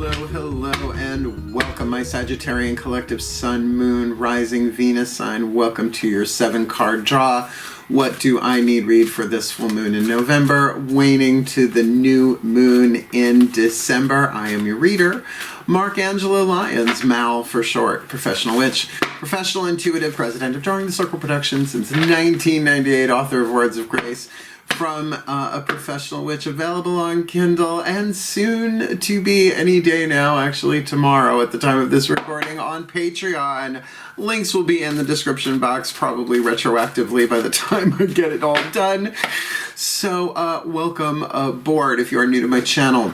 Hello, and welcome, my Sagittarian collective Sun, Moon, Rising, Venus sign. Welcome to your 7-card draw. What do I need read for this full moon in November, waning to the new moon in December? I am your reader, Angelo Lyons, Mal for short, professional witch, professional intuitive, president of DrawingTheCircle Productions since 1998, author of Words of Grace, from a professional witch, available on Kindle and soon to be any day now, actually tomorrow at the time of this recording, on Patreon. Links will be in the description box, probably retroactively by the time I get it all done. So welcome aboard if you are new to my channel.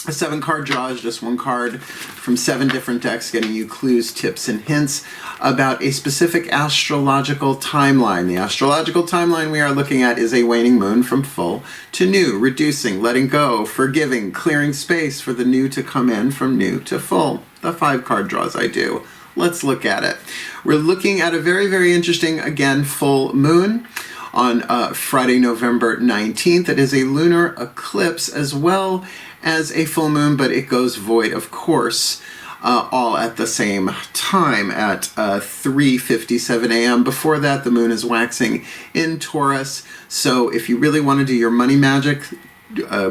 A 7-card draw is just one card from 7 different decks, getting you clues, tips, and hints about a specific astrological timeline. The astrological timeline we are looking at is a waning moon from full to new, reducing, letting go, forgiving, clearing space for the new to come in from new to full. The 5-card draws I do. Let's look at it. We're looking at a very, very interesting, again, full moon on Friday, November 19th. It is a lunar eclipse as well as a full moon, but it goes void, of course, all at the same time at 3:57 a.m. Before that, the moon is waxing in Taurus. So if you really want to do your money magic,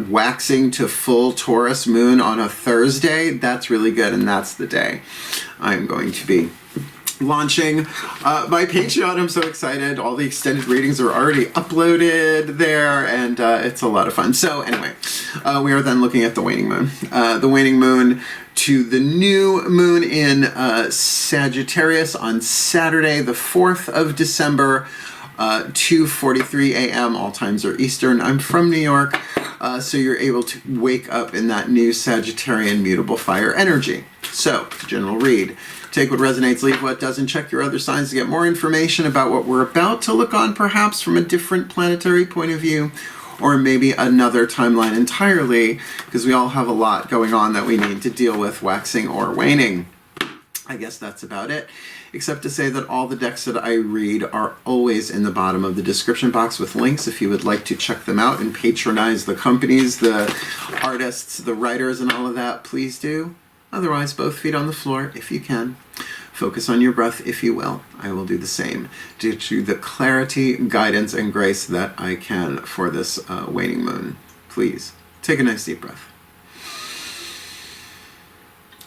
waxing to full Taurus moon on a Thursday, that's really good, and that's the day I'm going to be launching my Patreon. I'm so excited. All the extended readings are already uploaded there, and it's a lot of fun. So anyway, we are then looking at the waning moon. The waning moon to the new moon in Sagittarius on Saturday, the 4th of December, 2:43 a.m. All times are Eastern. I'm from New York, so you're able to wake up in that new Sagittarian mutable fire energy. So, general read. Take what resonates, leave what doesn't. Check your other signs to get more information about what we're about to look on, perhaps from a different planetary point of view, or maybe another timeline entirely, because we all have a lot going on that we need to deal with, waxing or waning. I guess that's about it, except to say that all the decks that I read are always in the bottom of the description box with links if you would like to check them out and patronize the companies, the artists, the writers, and all of that. Please do. Otherwise, both feet on the floor if you can. Focus on your breath if you will. I will do the same due to the clarity, guidance, and grace that I can for this waning moon. Please take a nice deep breath.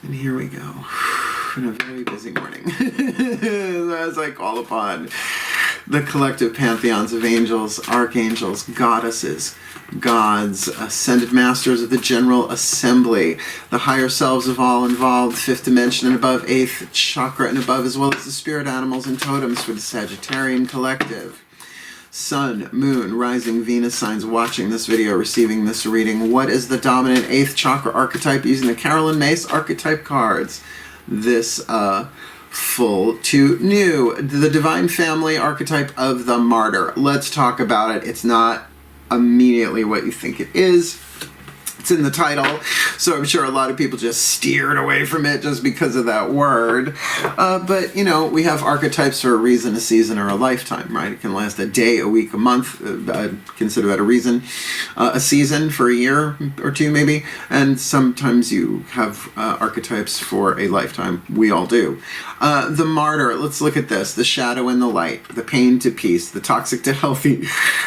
And here we go. In a very busy morning. As I call upon the collective pantheons of angels, archangels, goddesses, gods, ascended masters of the General Assembly, the higher selves of all involved, 5th dimension and above, 8th chakra and above, as well as the spirit animals and totems for the Sagittarian collective. Sun, Moon, Rising, Venus signs watching this video, receiving this reading. What is the dominant 8th chakra archetype using the Carolyn Mace archetype cards? This full to new, the divine family archetype of the Martyr. Let's talk about it. It's not immediately what you think it is. It's in the title, so I'm sure a lot of people just steered away from it just because of that word. But, you know, we have archetypes for a reason, a season, or a lifetime, right? It can last a day, a week, a month. Consider that a reason. A season for a year or two, maybe. And sometimes you have archetypes for a lifetime. We all do. The Martyr, let's look at this. The shadow and the light, the pain to peace, the toxic to healthy,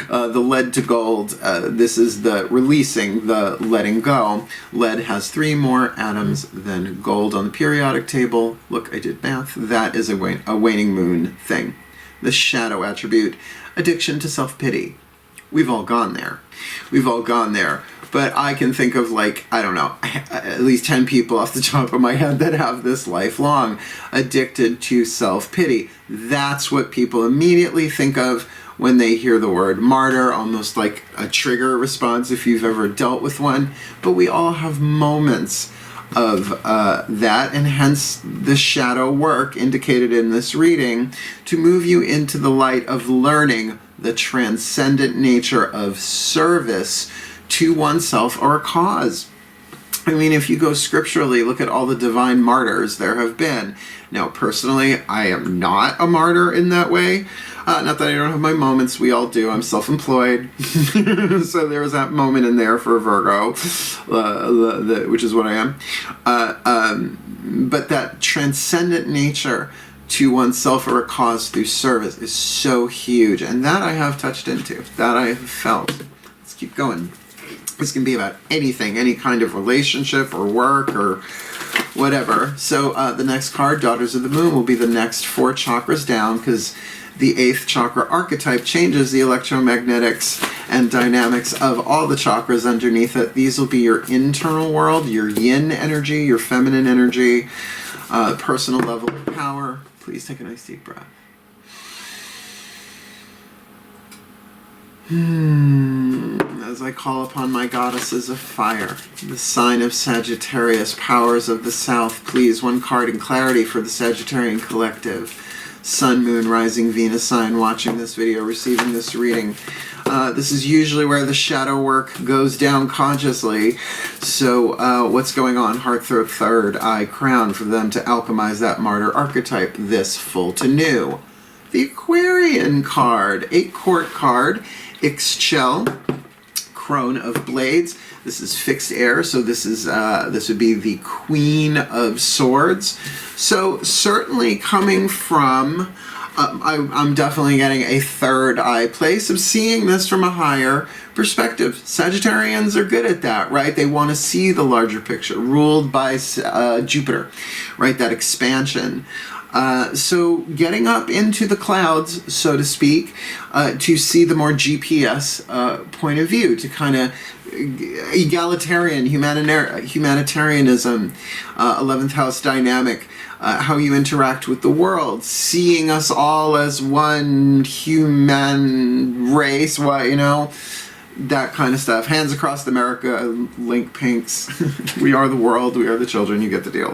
the lead to gold. This is the releasing, the letting go. Lead has 3 more atoms than gold on the periodic table. Look, I did math. That is a waning moon thing. The shadow attribute, addiction to self-pity. We've all gone there. We've all gone there. But I can think of, like, I don't know, at least 10 people off the top of my head that have this lifelong, addicted to self-pity. That's what people immediately think of when they hear the word martyr, almost like a trigger response if you've ever dealt with one. But we all have moments of that, and hence the shadow work indicated in this reading to move you into the light of learning the transcendent nature of service to oneself or a cause. I mean, if you go scripturally, look at all the divine martyrs there have been. Now, personally, I am not a martyr in that way. Not that I don't have my moments. We all do. I'm self-employed. So there was that moment in there for Virgo, which is what I am. But that transcendent nature to oneself or a cause through service is so huge. And that I have touched into. That I have felt. Let's keep going. This can be about anything, any kind of relationship or work or whatever. So the next card, Daughters of the Moon, will be the next 4 chakras down, because the 8th chakra archetype changes the electromagnetics and dynamics of all the chakras underneath it. These will be your internal world, your yin energy, your feminine energy, personal level of power. Please take a nice deep breath. As I call upon my goddesses of fire, the sign of Sagittarius, powers of the South, please, 1 card in clarity for the Sagittarian collective. Sun, Moon, Rising, Venus sign watching this video, receiving this reading. This is usually where the shadow work goes down consciously. So what's going on? Heart, throat, third eye, crown, for them to alchemize that martyr archetype this full to new. The Aquarian card, 8 court card, Ixchel, Crone of Blades. This is fixed air, so this would be the Queen of Swords. So certainly coming from, I'm definitely getting a third eye place of seeing this from a higher perspective. Sagittarians are good at that, right? They want to see the larger picture, ruled by Jupiter, right? That expansion. So getting up into the clouds, so to speak, to see the more GPS point of view, to kind of egalitarian, humanitarianism, 11th house dynamic, how you interact with the world, seeing us all as one human race, what, you know, that kind of stuff. Hands across America, link pinks. We are the world, we are the children, you get the deal.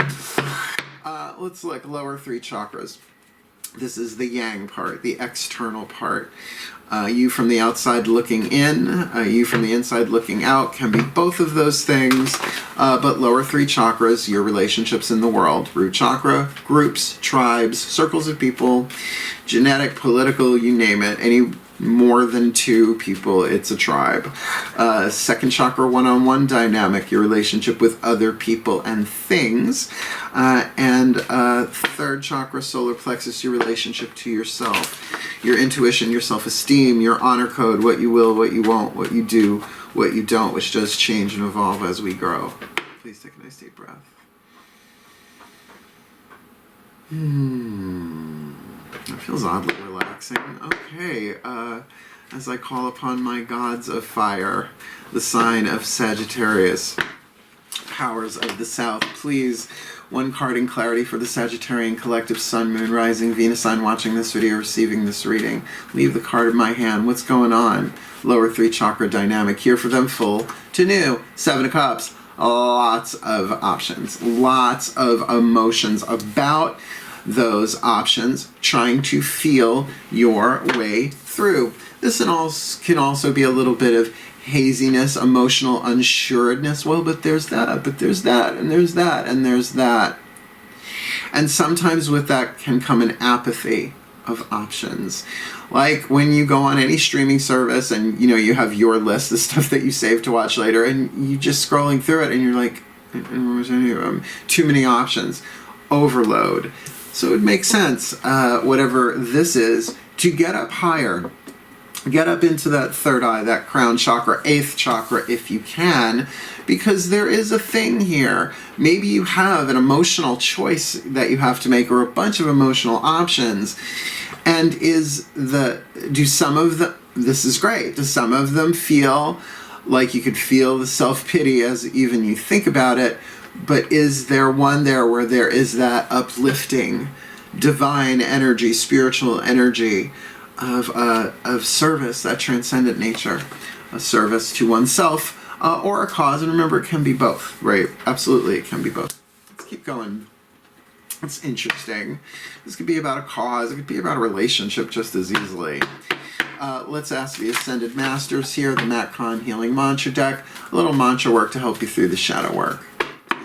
Let's look, lower 3 chakras. This is the yang part, the external part. You from the outside looking in, you from the inside looking out, can be both of those things. But lower 3 chakras, your relationships in the world. Root chakra, groups, tribes, circles of people, genetic, political, you name it. Any more than 2 people, it's a tribe. Second chakra, one-on-one dynamic, your relationship with other people and things. And third chakra, solar plexus, your relationship to yourself, your intuition, your self-esteem, your honor code, what you will, what you won't, what you do, what you don't, which does change and evolve as we grow. Please take a nice deep breath. That feels oddly relaxing. Okay, as I call upon my gods of fire, the sign of Sagittarius, powers of the South, please, 1 card in clarity for the Sagittarian collective, Sun, Moon, Rising, Venus sign watching this video, receiving this reading. Leave the card in my hand. What's going on? Lower 3 chakra dynamic here for them, full to new. 7 of Cups. Lots of options. Lots of emotions about those options, trying to feel your way through. This can also be a little bit of haziness, emotional unsureness. Well, but there's that, but there's that, and there's that, and there's that. And sometimes with that can come an apathy of options. Like when you go on any streaming service and you know you have your list, the stuff that you save to watch later, and you just scrolling through it and you're like, too many options, overload. So it makes sense, whatever this is, to get up higher. Get up into that third eye, that crown chakra, 8th chakra if you can, because there is a thing here. Maybe you have an emotional choice that you have to make, or a bunch of emotional options. And do some of them, this is great, do some of them feel like you could feel the self-pity as even you think about it? But is there one there where there is that uplifting, divine energy, spiritual energy of service, that transcendent nature, a service to oneself or a cause? And remember, it can be both, right? Absolutely, it can be both. Let's keep going. That's interesting. This could be about a cause. It could be about a relationship just as easily. Let's ask the Ascended Masters here, the Matcon Healing Mantra deck, a little mantra work to help you through the shadow work.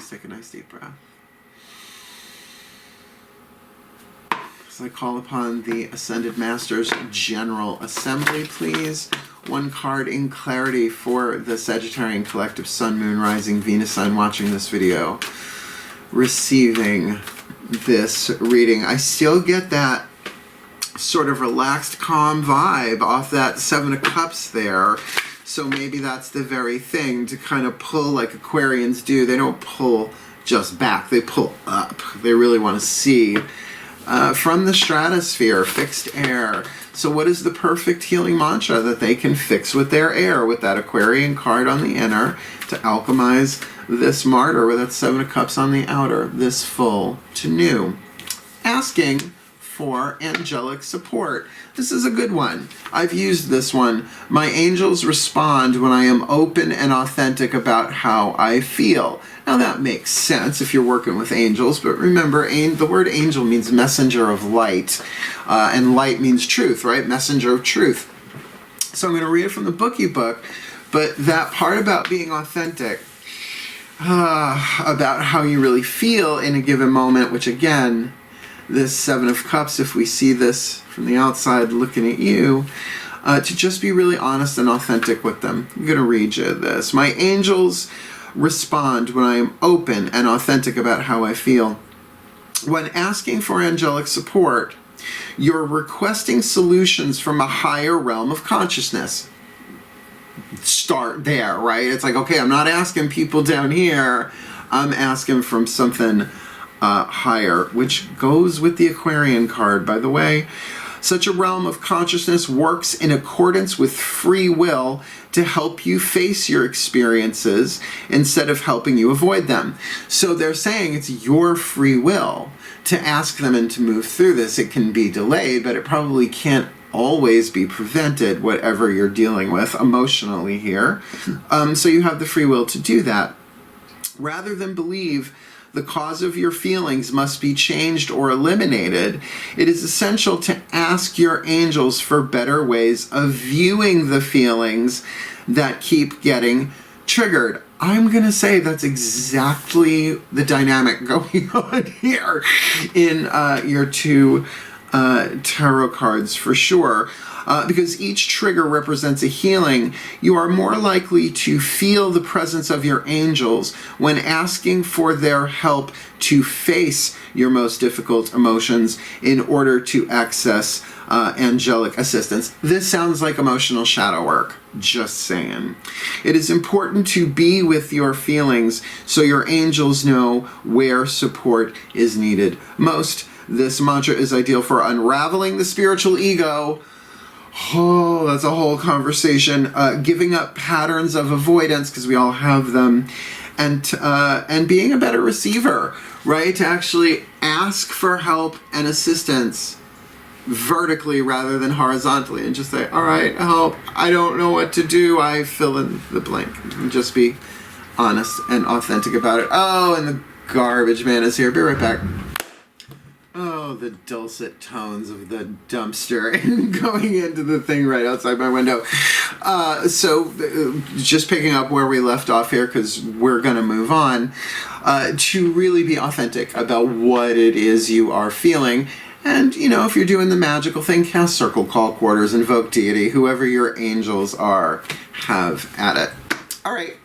Take a nice deep breath. So I call upon the Ascended Masters General Assembly, please. One card in clarity for the Sagittarian Collective Sun, Moon, Rising, Venus sign watching this video, receiving this reading. I still get that sort of relaxed, calm vibe off that Seven of Cups there. So maybe that's the very thing to kind of pull like Aquarians do. They don't pull just back, they pull up. They really want to see from the stratosphere, fixed air. So what is the perfect healing mantra that they can fix with their air, with that Aquarian card on the inner, to alchemize this Martyr with that Seven of Cups on the outer, this full to new? Asking for angelic support. This is a good one. I've used this one. My angels respond when I am open and authentic about how I feel. Now that makes sense if you're working with angels, but remember, the word angel means messenger of light, and light means truth, right? Messenger of truth. So I'm going to read it from the Bookie book, but that part about being authentic, about how you really feel in a given moment, which again, this Seven of Cups, if we see this from the outside looking at you, to just be really honest and authentic with them. I'm going to read you this. My angels respond when I am open and authentic about how I feel. When asking for angelic support, you're requesting solutions from a higher realm of consciousness. Start there, right? It's like, okay, I'm not asking people down here. I'm asking from something higher, which goes with the Aquarian card, by the way. Such a realm of consciousness works in accordance with free will to help you face your experiences instead of helping you avoid them. So they're saying it's your free will to ask them and to move through this. It can be delayed, but it probably can't always be prevented, whatever you're dealing with emotionally here. So you have the free will to do that. Rather than believe the cause of your feelings must be changed or eliminated, it is essential to ask your angels for better ways of viewing the feelings that keep getting triggered. I'm going to say that's exactly the dynamic going on here in your two tarot cards for sure. Because each trigger represents a healing, you are more likely to feel the presence of your angels when asking for their help to face your most difficult emotions in order to access angelic assistance. This sounds like emotional shadow work, just saying. It is important to be with your feelings so your angels know where support is needed most. This mantra is ideal for unraveling the spiritual ego. Oh, that's a whole conversation. Giving up patterns of avoidance, because we all have them, and being a better receiver, right? To actually ask for help and assistance vertically rather than horizontally, and just say, all right, help, I don't know what to do, I fill in the blank, and just be honest and authentic about it. Oh, and the garbage man is here. Be right back. Oh, the dulcet tones of the dumpster going into the thing right outside my window. So just picking up where we left off here, because we're going to move on, to really be authentic about what it is you are feeling. And, you know, if you're doing the magical thing, cast circle, call quarters, invoke deity, whoever your angels are, have at it. All right.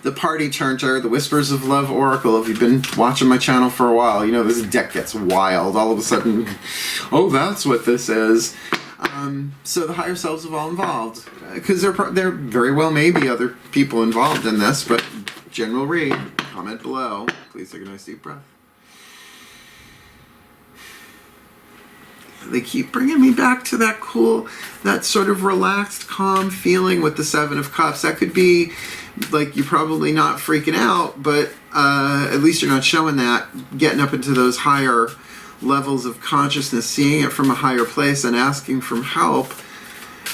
The Party Turner, the Whispers of Love Oracle. If you've been watching my channel for a while, you know this deck gets wild. All of a sudden, oh, that's what this is. So the higher selves have all involved. Because there very well may be other people involved in this, but general read, comment below. Please take a nice deep breath. They keep bringing me back to that cool, that sort of relaxed, calm feeling with the Seven of Cups. That could be like you're probably not freaking out, but at least you're not showing that. Getting up into those higher levels of consciousness, seeing it from a higher place and asking for help.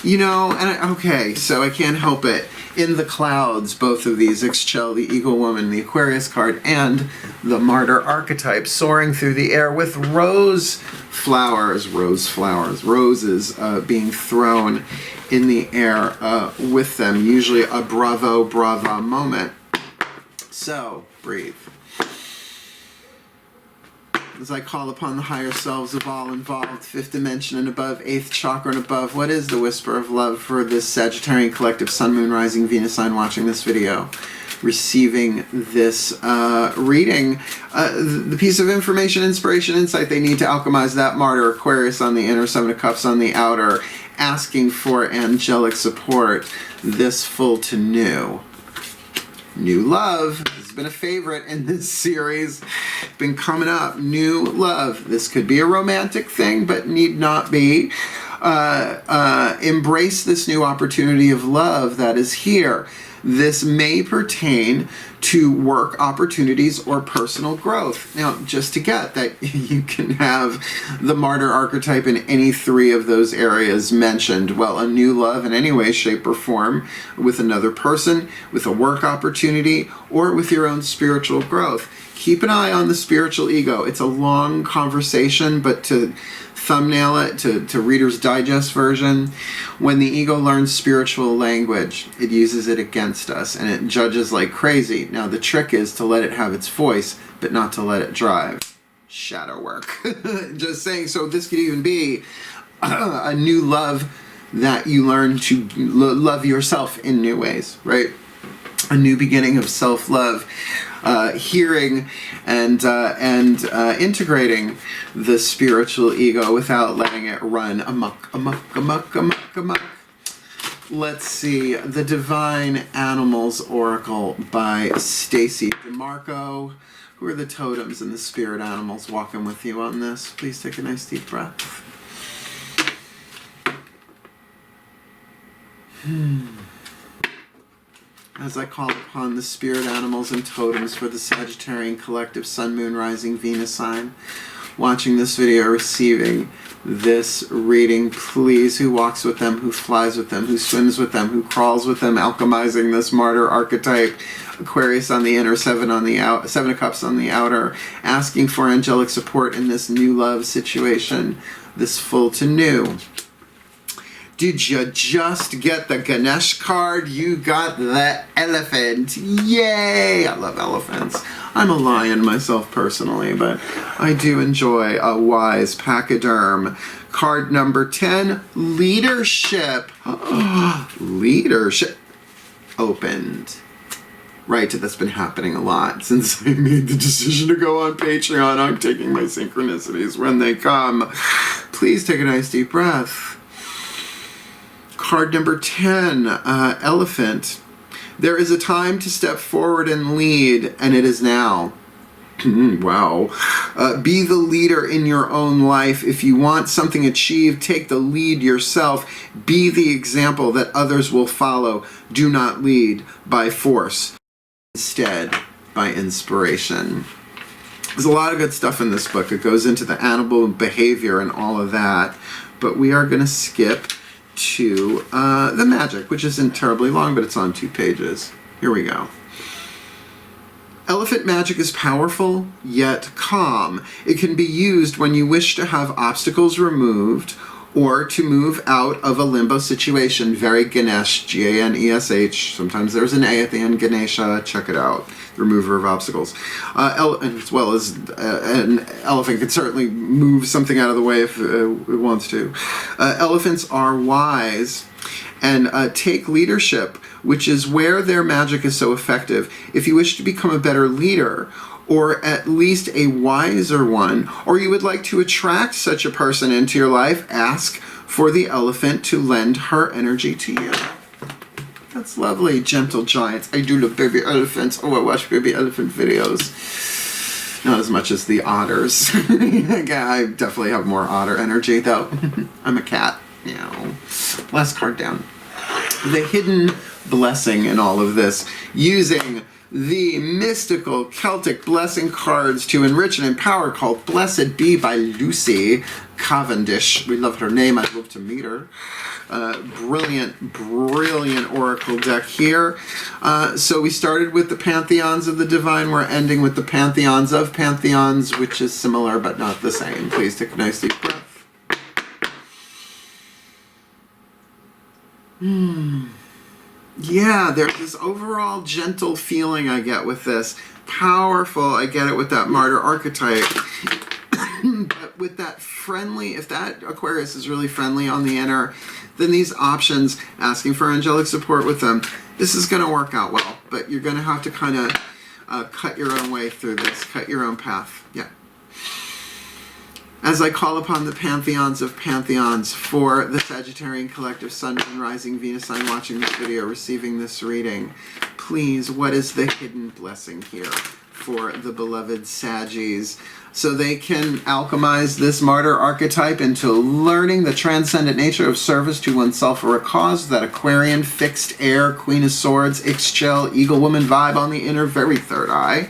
You know, and okay, so I can't help it. In the clouds, both of these, Ixchel, the Eagle Woman, the Aquarius card, and the Martyr archetype soaring through the air with roses being thrown in the air with them. Usually a bravo, brava moment. So, breathe. As I call upon the higher selves of all involved, 5th dimension and above, 8th chakra and above, what is the whisper of love for this Sagittarian collective Sun, Moon, Rising, Venus sign watching this video, receiving this reading? The piece of information, inspiration, insight they need to alchemize that Martyr, Aquarius on the inner, 7 of Cups on the outer, asking for angelic support, this full to new. New love has been a favorite in this series. Been coming up. New love. This could be a romantic thing, but need not be. Embrace this new opportunity of love that is here. This may pertain to work opportunities or personal growth. Now, just to get that, you can have the martyr archetype in any 3 of those areas mentioned. Well, a new love in any way, shape, or form with another person, with a work opportunity, or with your own spiritual growth. Keep an eye on the spiritual ego. It's a long conversation, but to thumbnail it to Reader's Digest version, when the ego learns spiritual language, it uses it against us, and it judges like crazy. Now, the trick is to let it have its voice, but not to let it drive. Shadow work. Just saying, so this could even be a new love that you learn to love yourself in new ways, right? A new beginning of self-love. Hearing and integrating the spiritual ego without letting it run amok. Let's see, The Divine Animals Oracle by Stacy DeMarco. Who are the totems and the spirit animals walking with you on this? Please take a nice deep breath. As I call upon the spirit animals and totems for the Sagittarian collective Sun, Moon, Rising, Venus sign, watching this video, receiving this reading, please, who walks with them, who flies with them, who swims with them, who crawls with them, alchemizing this martyr archetype, Aquarius on the inner, 7 of Cups on the outer, asking for angelic support in this new love situation, this full to new. Did you just get the Ganesh card? You got the elephant. Yay! I love elephants. I'm a lion myself personally, but I do enjoy a wise pachyderm. Card number 10, Leadership. Leadership opened. Right, that's been happening a lot since I made the decision to go on Patreon. I'm taking my synchronicities when they come. Please take a nice deep breath. Card number 10, Elephant. There is a time to step forward and lead, and it is now. Wow. Be the leader in your own life. If you want something achieved, take the lead yourself. Be the example that others will follow. Do not lead by force. Instead, by inspiration. There's a lot of good stuff in this book. It goes into the animal behavior and all of that. But we are going to skip to the magic, which isn't terribly long, but it's on 2 pages. Here we go. Elephant magic is powerful, yet calm. It can be used when you wish to have obstacles removed or to move out of a limbo situation. Very Ganesh, G-A-N-E-S-H. Sometimes there's an A at the end, Ganesha. Check it out. The remover of obstacles. As well as an elephant can certainly move something out of the way if it wants to. Elephants are wise and take leadership, which is where their magic is so effective. If you wish to become a better leader, or at least a wiser one, or you would like to attract such a person into your life, ask for the elephant to lend her energy to you. That's lovely, gentle giants. I do love baby elephants. Oh, I watch baby elephant videos. Not as much as the otters. I definitely have more otter energy, though. I'm a cat. Last card down. The hidden blessing in all of this. Using the mystical Celtic blessing cards to enrich and empower, called Blessed Be by Lucy Cavendish. We love her name. I'd love to meet her. Brilliant oracle deck here. So we started with the pantheons of the divine. We're ending with the pantheons of pantheons, which is similar but not the same. Please take a nice deep breath. Yeah, there's this overall gentle feeling I get with this. Powerful. I get it with that martyr archetype. But with that friendly, if that Aquarius is really friendly on the inner, then these options, asking for angelic support with them, this is going to work out well. But you're going to have to kind of cut your own way through this, cut your own path. Yeah. As I call upon the pantheons of pantheons for the Sagittarian collective Sun, Moon, Rising, Venus sign watching this video, receiving this reading, please, what is the hidden blessing here for the beloved Saggies, so they can alchemize this martyr archetype into learning the transcendent nature of service to oneself or a cause, that Aquarian, fixed air, Queen of Swords, Ixchel, Eagle Woman vibe on the inner, very third eye.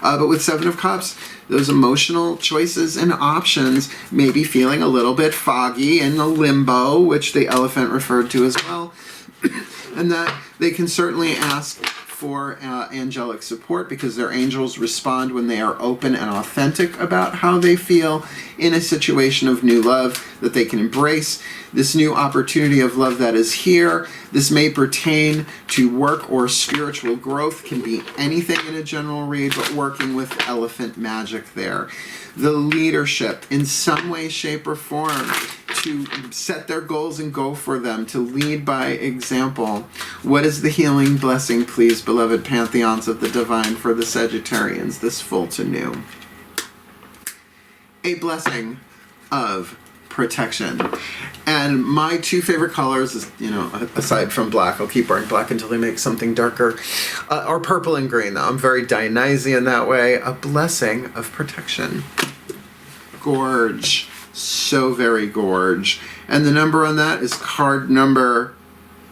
But with Seven of Cups, those emotional choices and options may be feeling a little bit foggy in the limbo, which the elephant referred to as well, and that they can certainly ask for angelic support, because their angels respond when they are open and authentic about how they feel in a situation of new love, that they can embrace this new opportunity of love that is here. This may pertain to work or spiritual growth, can be anything in a general read, but working with elephant magic there. The leadership in some way, shape, or form to set their goals and go for them, to lead by example. What is the healing blessing, please, beloved pantheons of the divine, for the Sagittarians this full to new? A blessing of protection. And my two favorite colors is, you know, aside from black, I'll keep wearing black until they make something darker, are purple and green. I'm very Dionysian that way. A blessing of protection. Gorge. So very gorge. And the number on that is card number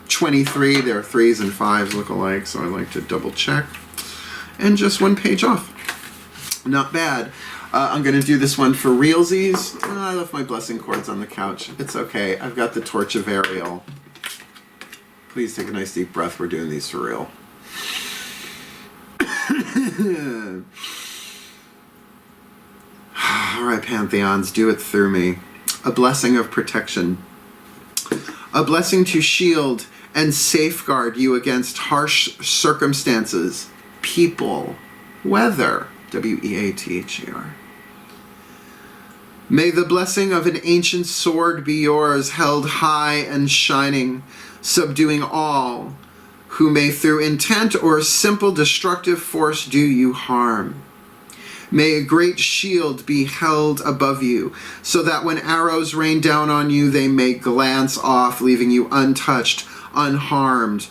23. There are 3s and 5s look alike, so I like to double check. And just one page off. Not bad. I'm going to do this one for realsies. I left my blessing cords on the couch. It's okay. I've got the Torch of Ariel. Please take a nice deep breath. We're doing these for real. All right, pantheons, do it through me. A blessing of protection. A blessing to shield and safeguard you against harsh circumstances, people, weather, W-E-A-T-H-E-R. May the blessing of an ancient sword be yours, held high and shining, subduing all who may through intent or simple destructive force do you harm. May a great shield be held above you, so that when arrows rain down on you, they may glance off, leaving you untouched, unharmed,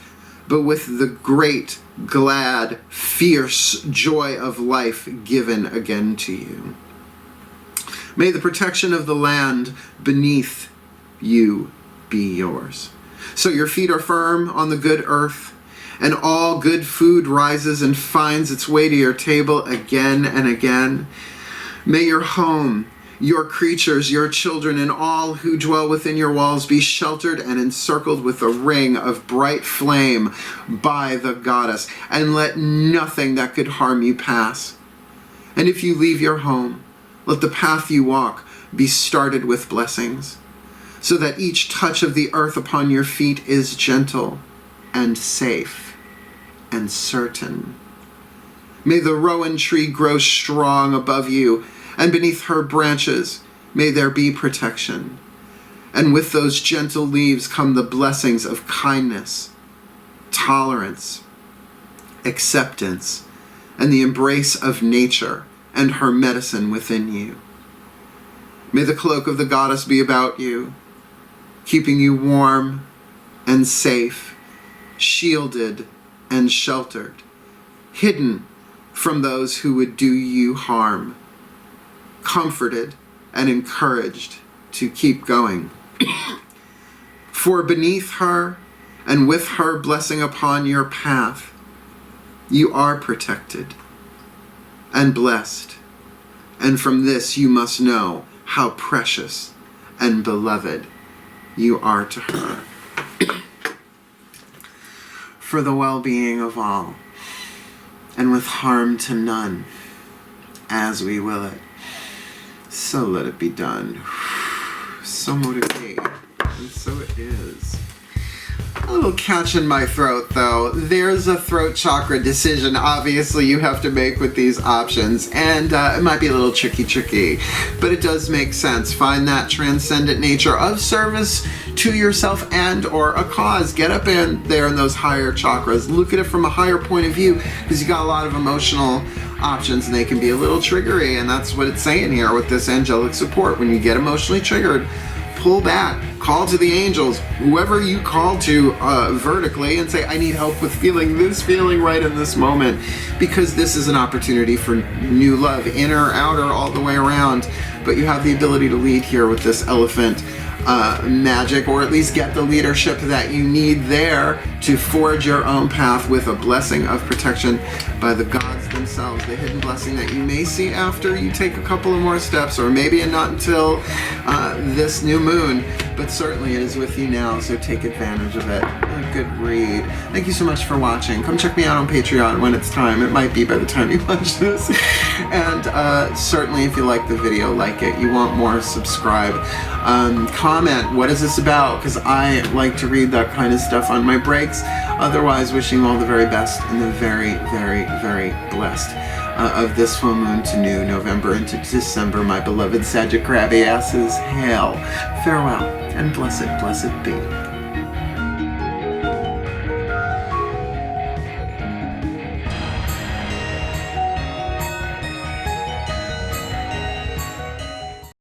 but with the great, glad, fierce joy of life given again to you. May the protection of the land beneath you be yours, so your feet are firm on the good earth, and all good food rises and finds its way to your table again and again. May your home, your creatures, your children, and all who dwell within your walls be sheltered and encircled with a ring of bright flame by the goddess, and let nothing that could harm you pass. And if you leave your home, let the path you walk be started with blessings, so that each touch of the earth upon your feet is gentle and safe and certain. May the rowan tree grow strong above you, and beneath her branches may there be protection. And with those gentle leaves come the blessings of kindness, tolerance, acceptance, and the embrace of nature and her medicine within you. May the cloak of the goddess be about you, keeping you warm and safe, shielded and sheltered, hidden from those who would do you harm, comforted and encouraged to keep going. For beneath her and with her blessing upon your path, you are protected and blessed, and from this you must know how precious and beloved you are to her. For the well-being of all, and with harm to none, as we will it, so let it be done. So motivate, and so it is. A little catch in my throat though. There's a throat chakra decision obviously you have to make with these options, and it might be a little tricky, but it does make sense. Find that transcendent nature of service to yourself and or a cause. Get up in there in those higher chakras. Look at it from a higher point of view, because you got a lot of emotional options and they can be a little triggery, and that's what it's saying here with this angelic support. When you get emotionally triggered, pull back, call to the angels, whoever you call to vertically, and say, I need help with feeling this feeling right in this moment, because this is an opportunity for new love, inner, outer, all the way around. But you have the ability to lead here with this elephant magic, or at least get the leadership that you need there to forge your own path with a blessing of protection by the gods themselves. The hidden blessing that you may see after you take a couple of more steps, or maybe not until this new moon, but certainly it is with you now, so take advantage of it. A good read. Thank you so much for watching. Come check me out on Patreon when it's time. It might be by the time you watch this. And certainly if you like the video, like it. You want more, subscribe. Comment, what is this about? Because I like to read that kind of stuff on my breaks. Otherwise, wishing you all the very best and the very, very, very blessed of this full moon to new November into December, my beloved Sagittariuses. Hail, farewell, and blessed, blessed be.